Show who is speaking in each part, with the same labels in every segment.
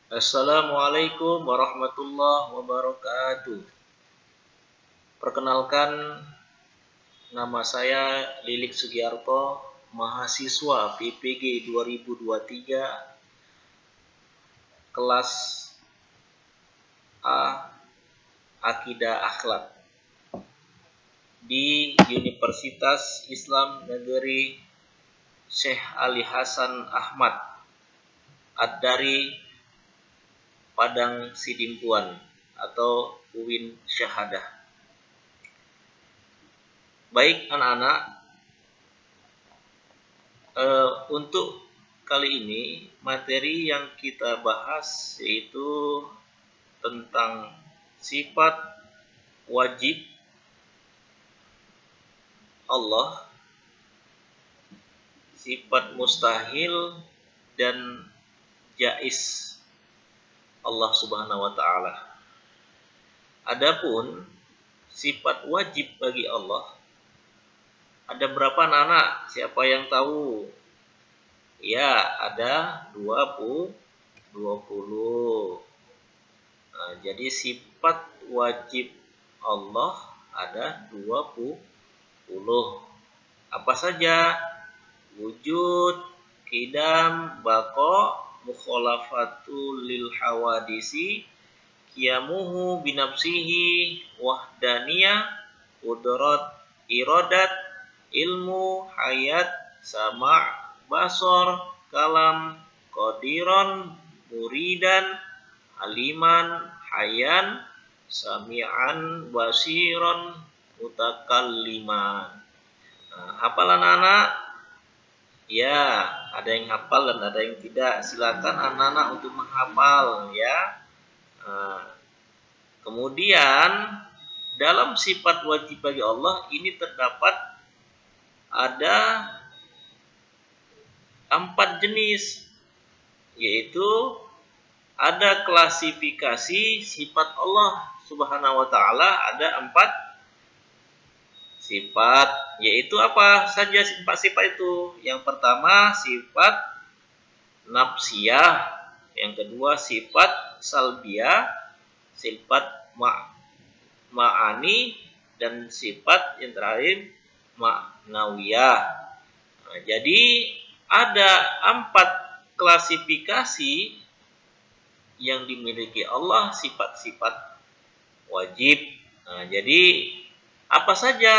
Speaker 1: Assalamualaikum warahmatullahi wabarakatuh. Perkenalkan, nama saya Lilik Sugiarto, mahasiswa PPG 2023, kelas A, Akidah Akhlak, di Universitas Islam Negeri Syekh Ali Hasan Ahmad Ad-Dari Padang Sidimpuan atau UIN Syahadah. Baik anak-anak, untuk kali ini materi yang kita bahas yaitu tentang sifat wajib Allah, sifat mustahil dan jaiz Allah Subhanahu wa taala. Adapun sifat wajib bagi Allah ada berapa anak-anak? Siapa yang tahu? Ya, ada 20. Nah, jadi sifat wajib Allah ada 20. Apa saja? Wujud, qidam, baqa, mukhalafatu lil hawadisi, qiyamuhu binafsihi, wahdaniyah, qudrat, iradat, ilmu, hayat, sama', basar, kalam, qadiran, muridan, aliman, hayan, sami'an, basiran, mutakalliman. Nah, hafal anak-anak? Ya, ada yang hafal dan ada yang tidak. Silakan anak-anak untuk menghafal ya. Nah, kemudian dalam sifat wajib bagi Allah ini terdapat ada 4 jenis, yaitu ada klasifikasi sifat Allah Subhanahu wa taala, ada 4 sifat, yaitu apa saja sifat-sifat itu? Yang pertama sifat nafsiyah, yang kedua sifat salbiyah, sifat ma'ani, dan sifat yang terakhir ma'nawiyah. Nah, jadi ada 4 klasifikasi yang dimiliki Allah, sifat-sifat wajib. Nah, jadi apa saja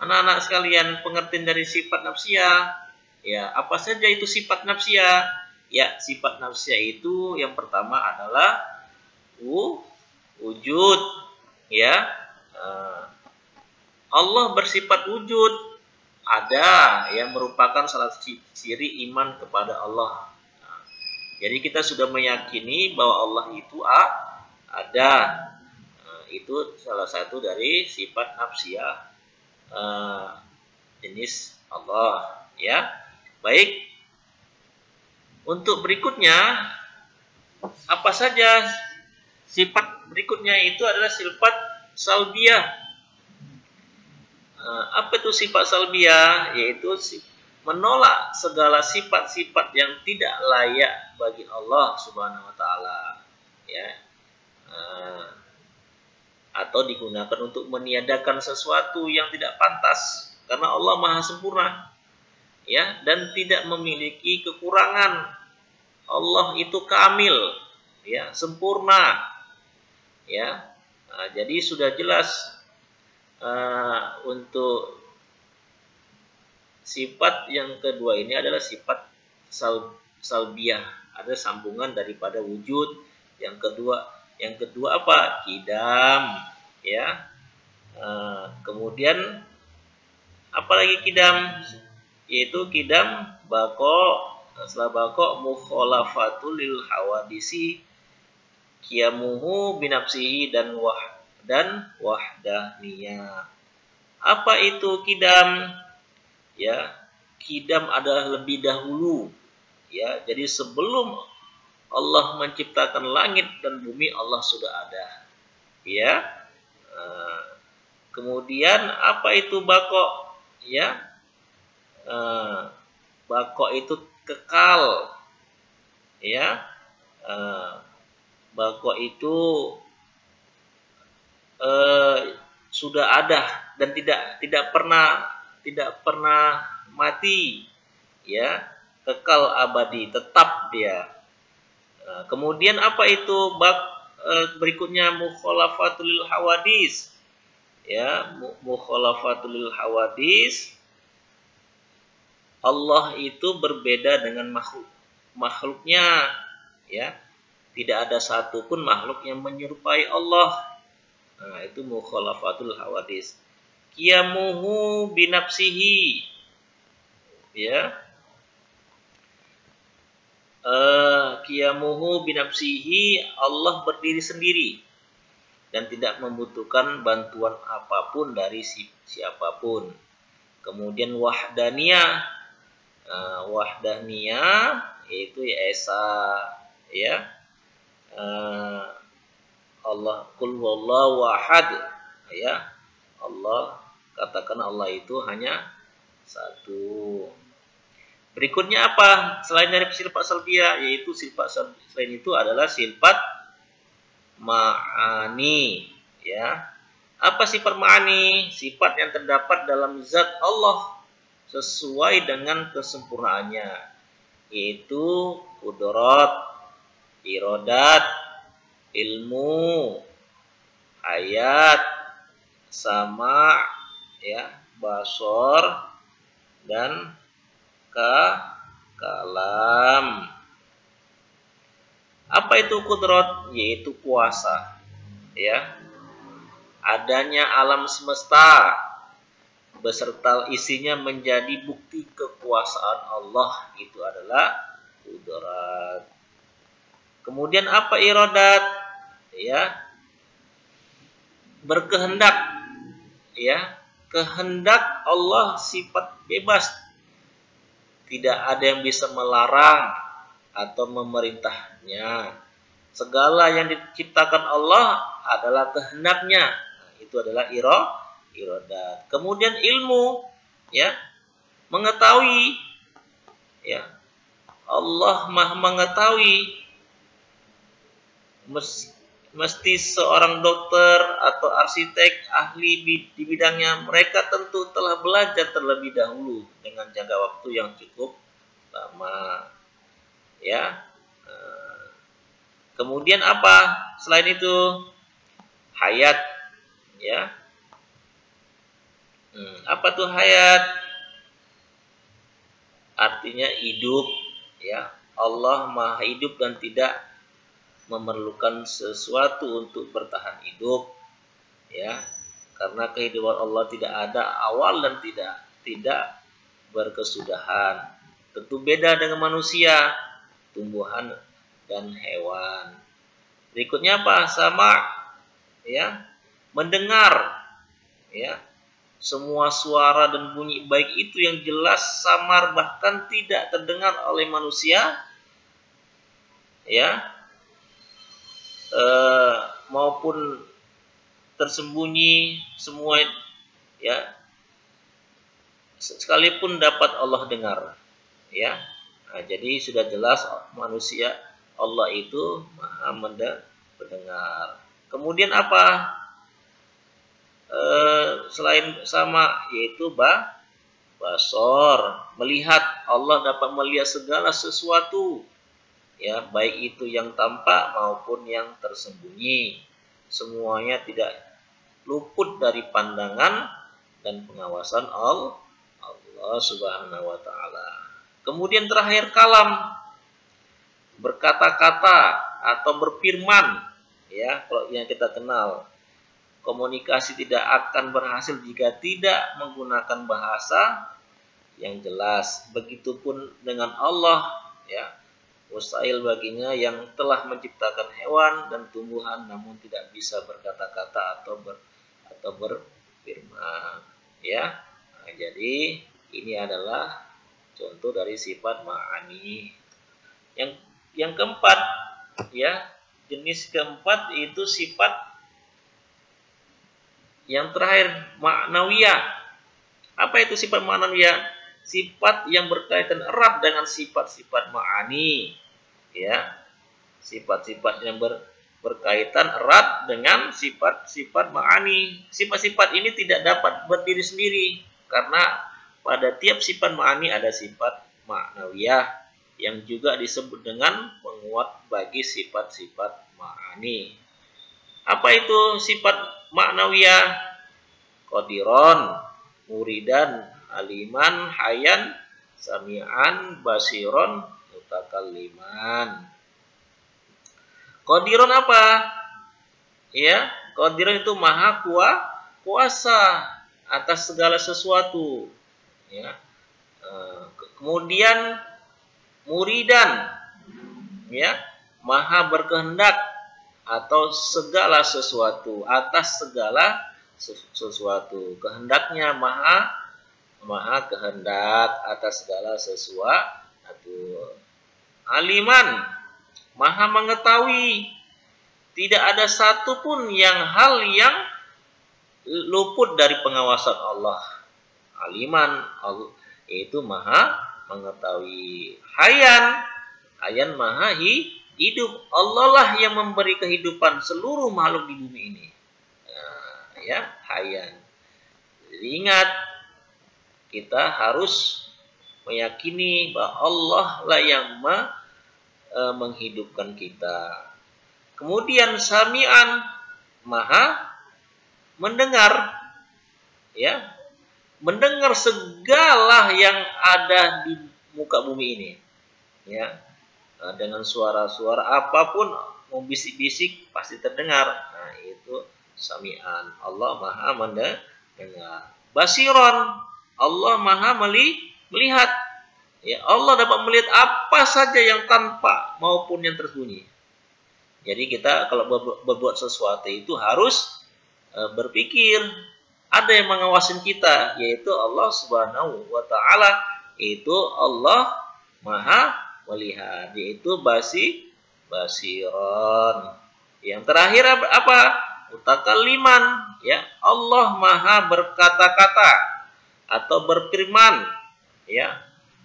Speaker 1: anak-anak sekalian pengertian dari sifat nafsiyah? Ya, apa saja itu sifat nafsiyah? Ya, sifat nafsiyah itu yang pertama adalah wujud. Ya, Allah bersifat wujud, ada yang merupakan salah ciri iman kepada Allah. Nah, jadi kita sudah meyakini bahwa Allah itu ada. Itu salah satu dari sifat nafsiyah jenis Allah ya. Baik, untuk berikutnya apa saja sifat berikutnya? Itu adalah sifat salbiyah. Apa itu sifat salbiyah? Yaitu menolak segala sifat-sifat yang tidak layak bagi Allah Subhanahu wa taala ya. Atau digunakan untuk meniadakan sesuatu yang tidak pantas, karena Allah Maha Sempurna ya, dan tidak memiliki kekurangan. Allah itu kamil ya, sempurna ya. Nah, jadi sudah jelas untuk sifat yang kedua ini adalah sifat salbiyah, ada sambungan daripada wujud. Yang kedua apa? Qidam ya. Kemudian apalagi qidam? Yaitu qidam, baqa, setelah baqa mukhalafatul lil hawadisi, qiyamuhu binafsihi, dan wahdaniyah. Apa itu qidam? Ya, qidam adalah lebih dahulu ya. Jadi sebelum Allah menciptakan langit dan bumi, Allah sudah ada ya. Kemudian apa itu baqa? Ya, Bako itu kekal, ya. Eh, Baqa itu eh, sudah ada dan tidak pernah mati, ya, kekal abadi, tetap dia. Kemudian apa itu berikutnya mukhalafatul hawadis, ya, mukhalafatul hawadis. Allah itu berbeda dengan makhluknya, ya, tidak ada satupun makhluk yang menyerupai Allah. Nah, itu mukhalafatul hawadis. Qiyamuhu binafsihi, ya, qiyamuhu binafsihi, Allah berdiri sendiri dan tidak membutuhkan bantuan apapun dari siapapun. Kemudian wahdaniyah, wahdaniyah yaitu esa, ya, Allah qul huwallahu ahad, ya, Allah, katakan Allah itu hanya satu. Berikutnya apa? Selain dari sifat salbiyah, yaitu sifat selain itu adalah sifat ma'ani, ya. Apa sifat ma'ani? Sifat yang terdapat dalam zat Allah sesuai dengan kesempurnaannya, yaitu kudrat, iradat, ilmu, hayat, sama, ya, basor, dan kalam. Apa itu kudrat? Yaitu kuasa, ya. Adanya alam semesta beserta isinya menjadi bukti kekuasaan Allah, itu adalah kudrat. Kemudian apa iradat? Ya, berkehendak, ya. Kehendak Allah sifat bebas, tidak ada yang bisa melarang atau memerintahnya. Segala yang diciptakan Allah adalah kehendaknya. Nah, itu adalah iradat. Kemudian ilmu, ya, mengetahui, ya. Allah Maha mengetahui. Mesti seorang dokter atau arsitek ahli di bidangnya, mereka tentu telah belajar terlebih dahulu dengan jangka waktu yang cukup lama, ya. Kemudian apa selain itu? Hayat, ya. Apa tuh hayat? Artinya hidup, ya. Allah Maha hidup dan tidak memerlukan sesuatu untuk bertahan hidup, ya, karena kehidupan Allah tidak ada awal dan tidak berkesudahan. Tentu beda dengan manusia, tumbuhan, dan hewan. Berikutnya apa? Sama, ya, mendengar, ya, semua suara dan bunyi, baik itu yang jelas, samar, bahkan tidak terdengar oleh manusia, ya, maupun tersembunyi, semua, ya, sekalipun dapat Allah dengar, ya. Nah, jadi sudah jelas manusia, Allah itu Maha mendengar. Kemudian apa? Selain sama, yaitu basor, melihat. Allah dapat melihat segala sesuatu, ya, baik itu yang tampak maupun yang tersembunyi. Semuanya tidak luput dari pandangan dan pengawasan Allah Subhanahu wa taala. Kemudian terakhir kalam, berkata-kata atau berfirman, ya, kalau yang kita kenal. Komunikasi tidak akan berhasil jika tidak menggunakan bahasa yang jelas. Begitupun dengan Allah, ya. Mustahil baginya yang telah menciptakan hewan dan tumbuhan namun tidak bisa berkata-kata atau berfirman, ya. Nah, jadi ini adalah contoh dari sifat ma'ani. Yang keempat, ya, jenis keempat itu sifat yang terakhir, ma'nawiyah. Apa itu sifat ma'nawiyah? Sifat yang berkaitan erat dengan sifat-sifat ma'ani, ya. sifat-sifat yang berkaitan erat dengan sifat-sifat ma'ani. Sifat-sifat ini tidak dapat berdiri sendiri karena pada tiap sifat ma'ani ada sifat ma'nawiyah yang juga disebut dengan penguat bagi sifat-sifat ma'ani. Apa itu sifat ma'nawiyah? Qadiron, muridan, aliman, hayan, sami'an, basiron, mutakalliman. Qadiron apa? Ya, Qadiron itu maha kuasa atas segala sesuatu. Ya. Kemudian muridan, ya, maha berkehendak atau segala sesuatu, atas segala sesuatu. Kehendaknya maha kehendak atas segala sesuatu. Aliman, maha mengetahui, tidak ada satupun hal yang luput dari pengawasan Allah. Aliman, itu maha mengetahui. Hayan maha hidup. Allah lah yang memberi kehidupan seluruh makhluk di bumi ini. Ya, hayan. Jadi ingat, kita harus meyakini bahwa Allah lah yang menghidupkan kita. Kemudian sami'an, maha mendengar, ya, mendengar segala yang ada di muka bumi ini, ya, dengan suara-suara apapun mau bisik-bisik pasti terdengar. Nah, itu sami'an, Allah maha mendengar. Basiron, Allah maha melihat. Ya, Allah dapat melihat apa saja yang tampak maupun yang tersembunyi. Jadi kita kalau berbuat sesuatu itu harus berpikir ada yang mengawasin kita, yaitu Allah Subhanahu wa taala. Itu Allah maha melihat, yaitu basiron. Yang terakhir apa? Mutakalliman, ya, Allah maha berkata-kata atau berfirman, ya,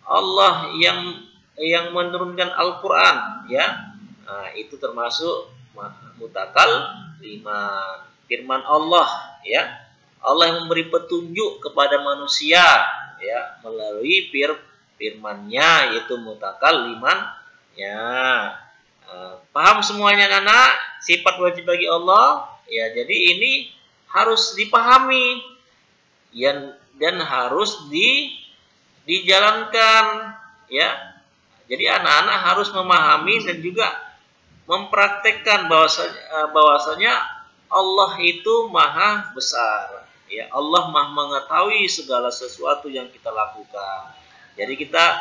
Speaker 1: Allah yang menurunkan Al-Quran, ya, nah, itu termasuk mutakalliman, firman Allah, ya, Allah yang memberi petunjuk kepada manusia, ya, melalui firman-Nya, yaitu mutakalliman, ya. Paham semuanya anak? Sifat wajib bagi Allah, ya. Jadi ini harus dipahami dan harus dijalankan, ya. Jadi anak-anak harus memahami dan juga mempraktekkan bahwasanya Allah itu maha besar, ya. Allah maha mengetahui segala sesuatu yang kita lakukan. Jadi kita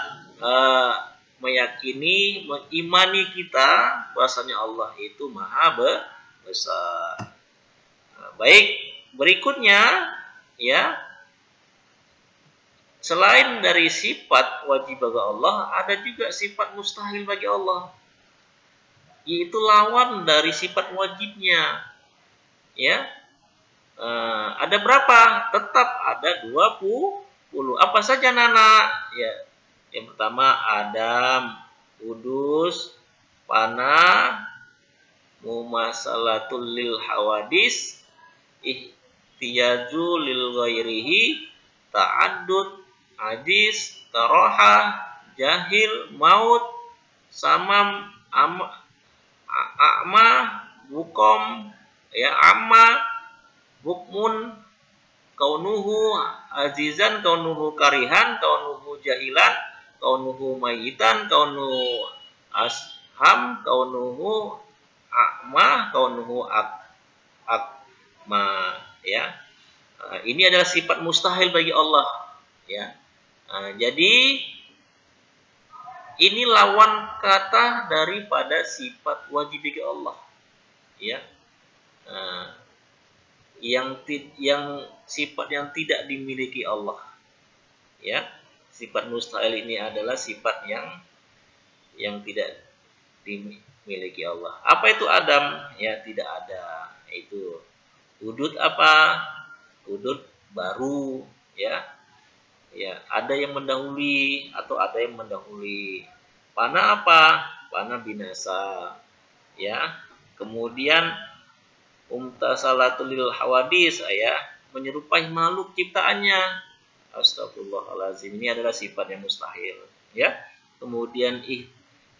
Speaker 1: meyakini, mengimani kita bahwasanya Allah itu maha besar. Baik, berikutnya, ya, selain dari sifat wajib bagi Allah, ada juga sifat mustahil bagi Allah, yaitu lawan dari sifat wajibnya. Ya, ada berapa? Tetap ada 20. Apa saja Nana? Ya, yang pertama Adam, Kudus, Panah, Mumasalatul lil hawadis, Ihtiyaju lil ghairihi, Ta'addud, Ajis, Taroha, Jahil, Maut, Samam, A'ma, Bukom, ya, Amma, Bukmun, Kaunuhu azizan, kaunuhu karihan, kaunuhu jahilan, kaunuhu mayitan, kaunuhu asham, kaunuhu a'ma, kaunuhu akma, ya. Ini adalah sifat mustahil bagi Allah, ya. Jadi ini lawan kata daripada sifat wajib bagi Allah, ya. Yang sifat yang tidak dimiliki Allah, ya. Sifat mustahil ini adalah sifat yang tidak dimiliki Allah. Apa itu Adam? Ya, tidak ada. Itu Hudud apa? Hudud baru, ya. Ya, ada yang mendahului atau ada yang mendahului. Panah apa? Panah binasa. ya. Kemudian umtasalatul lil hawadis, ya, menyerupai makhluk ciptaannya. Astagfirullahalazim, ini adalah sifat yang mustahil, ya. Kemudian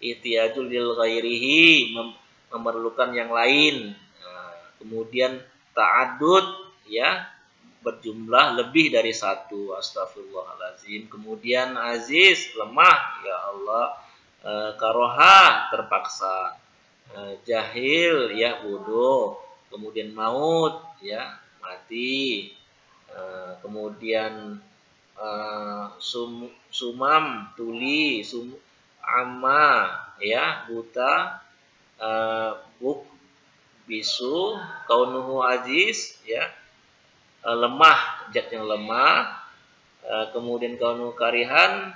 Speaker 1: ihtiyajul lil ghairihi, memerlukan yang lain. Nah, kemudian ta'adud, ya, berjumlah lebih dari satu. Astagfirullahalazim. Kemudian aziz, lemah, ya Allah. Karoha, terpaksa. Jahil, ya, bodoh. Kemudian maut, ya, mati. Kemudian sumam, tuli, amma, ya, buta, buk, bisu, kaunuhu aziz, ya, lemah, zat yang lemah. Kemudian kaunuhu karihan,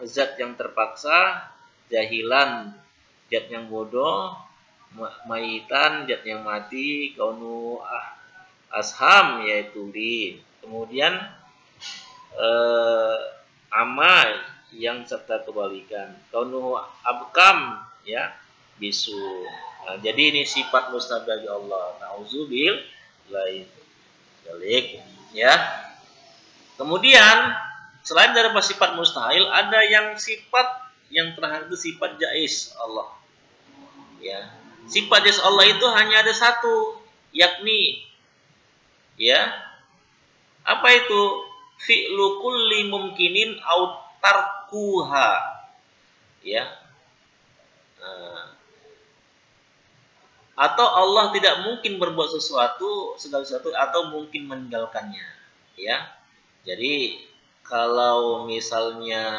Speaker 1: zat yang terpaksa. Jahilan, zat yang bodoh. Maitan, zat yang mati. Kaunuhu asham, yaitu li. Kemudian amal yang serta kebalikan. Kaunuhu abkam, ya, bisu. Nah, jadi ini sifat mustahil bagi Allah. Nauzubillahi dzalik, ya. Kemudian selain dari sifat mustahil, ada yang sifat yang terakhir itu sifat jaiz Allah. Ya. Sifat jaiz Allah itu hanya ada satu, yakni, ya, apa itu? Fi'lu kulli mumkinin au tarkuha, ya. Atau Allah tidak mungkin berbuat segala sesuatu atau mungkin meninggalkannya, ya. Jadi kalau misalnya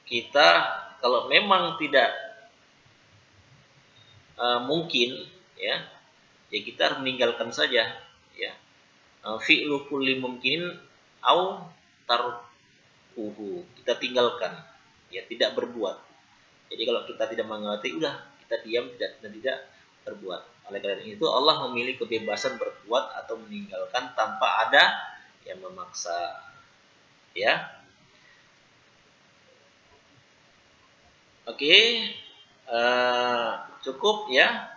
Speaker 1: kita kalau memang tidak mungkin, ya kita harus meninggalkan saja, ya. Fi'lu kulli mumkinin au tarkuhu, kita tinggalkan, ya, tidak berbuat. Jadi kalau kita tidak mengerti, udah kita diam, tidak berbuat. Oleh karena itu Allah memilih kebebasan berbuat atau meninggalkan tanpa ada yang memaksa, ya. Oke, cukup, ya.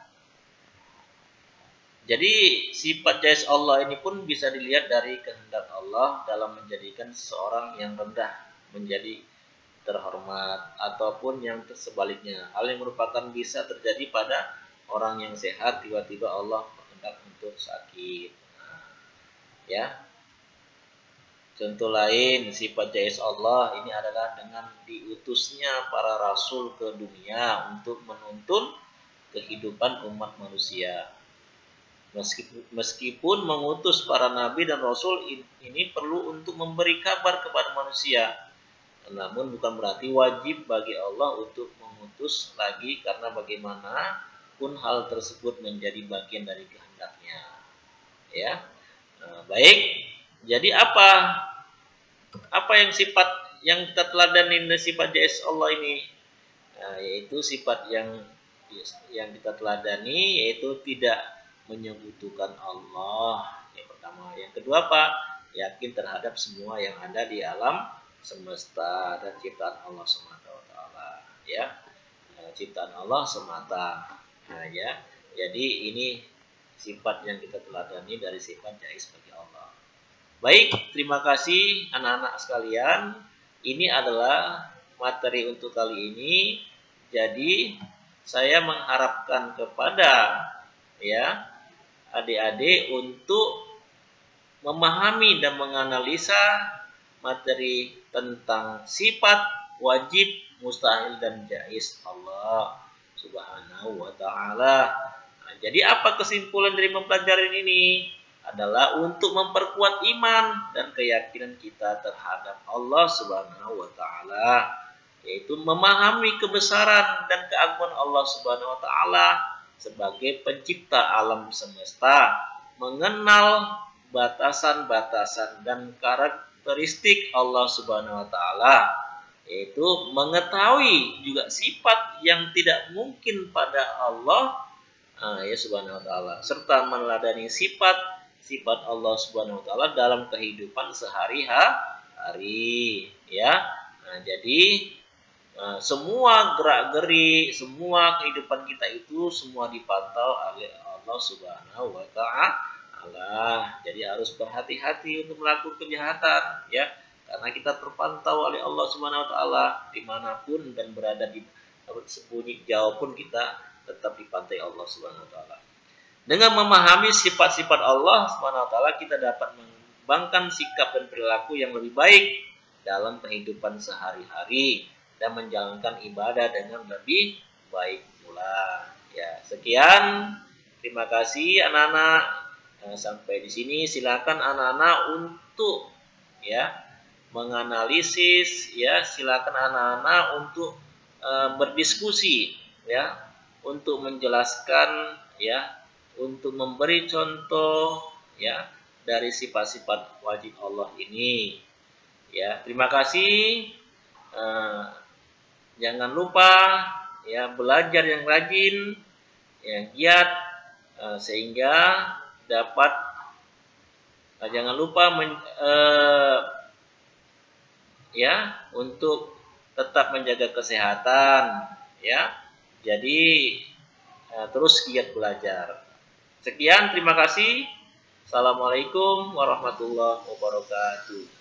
Speaker 1: Jadi sifat jaiz Allah ini pun bisa dilihat dari kehendak Allah dalam menjadikan seseorang yang rendah menjadi terhormat, ataupun yang sebaliknya. Hal yang merupakan bisa terjadi pada orang yang sehat, tiba-tiba Allah berkehendak untuk sakit. Ya. Contoh lain sifat jaiz Allah ini adalah dengan diutusnya para rasul ke dunia untuk menuntun kehidupan umat manusia. Meskipun mengutus para nabi dan rasul ini perlu untuk memberi kabar kepada manusia, namun bukan berarti wajib bagi Allah untuk mengutus lagi, karena bagaimanapun hal tersebut menjadi bagian dari kehendaknya, ya. Baik, jadi apa yang sifat yang kita teladani dari sifat jaiz Allah ini? Yaitu sifat yang kita teladani, yaitu tidak menyekutukan Allah, yang pertama. Yang kedua apa? Yakin terhadap semua yang ada di alam semesta dan ciptaan Allah semata, ya. Ciptaan Allah semata, ya. Jadi ini sifat yang kita teladani dari sifat jaiz bagi Allah. Baik, terima kasih anak-anak sekalian. Ini adalah materi untuk kali ini. Jadi saya mengharapkan kepada, ya, adik-adik untuk memahami dan menganalisa materi tentang sifat, wajib, mustahil, dan jaiz Allah Subhanahu wa ta'ala. Nah, jadi apa kesimpulan dari mempelajari ini? Adalah untuk memperkuat iman dan keyakinan kita terhadap Allah Subhanahu wa ta'ala, yaitu memahami kebesaran dan keagungan Allah Subhanahu wa ta'ala sebagai pencipta alam semesta, mengenal batasan-batasan dan karakteristik Allah Subhanahu wa ta'ala, yaitu mengetahui juga sifat yang tidak mungkin pada Allah, ya, Subhanahu wa ta'ala, serta meneladani sifat Allah Subhanahu wa ta'ala dalam kehidupan sehari-hari, ya. Nah, jadi semua gerak-gerik, semua kehidupan kita itu semua dipantau oleh Allah Subhanahu wa taala. Jadi harus berhati-hati untuk melakukan kejahatan, ya. Karena kita terpantau oleh Allah Subhanahu wa taala dimanapun dan berada di sembunyi jauh pun kita tetap dipantai Allah Subhanahu wa taala. Dengan memahami sifat-sifat Allah Subhanahu wa taala, kita dapat mengembangkan sikap dan perilaku yang lebih baik dalam kehidupan sehari-hari dan menjalankan ibadah dengan lebih baik pula. Ya, sekian. Terima kasih anak-anak. Sampai di sini silakan anak-anak untuk ya menganalisis, ya silakan anak-anak untuk berdiskusi, ya, untuk menjelaskan, ya, untuk memberi contoh, ya, dari sifat-sifat wajib Allah ini. Ya, terima kasih. Jangan lupa ya belajar yang rajin, yang giat, sehingga dapat jangan lupa ya untuk tetap menjaga kesehatan, ya. Jadi terus giat belajar. Sekian, terima kasih. Assalamualaikum warahmatullahi wabarakatuh.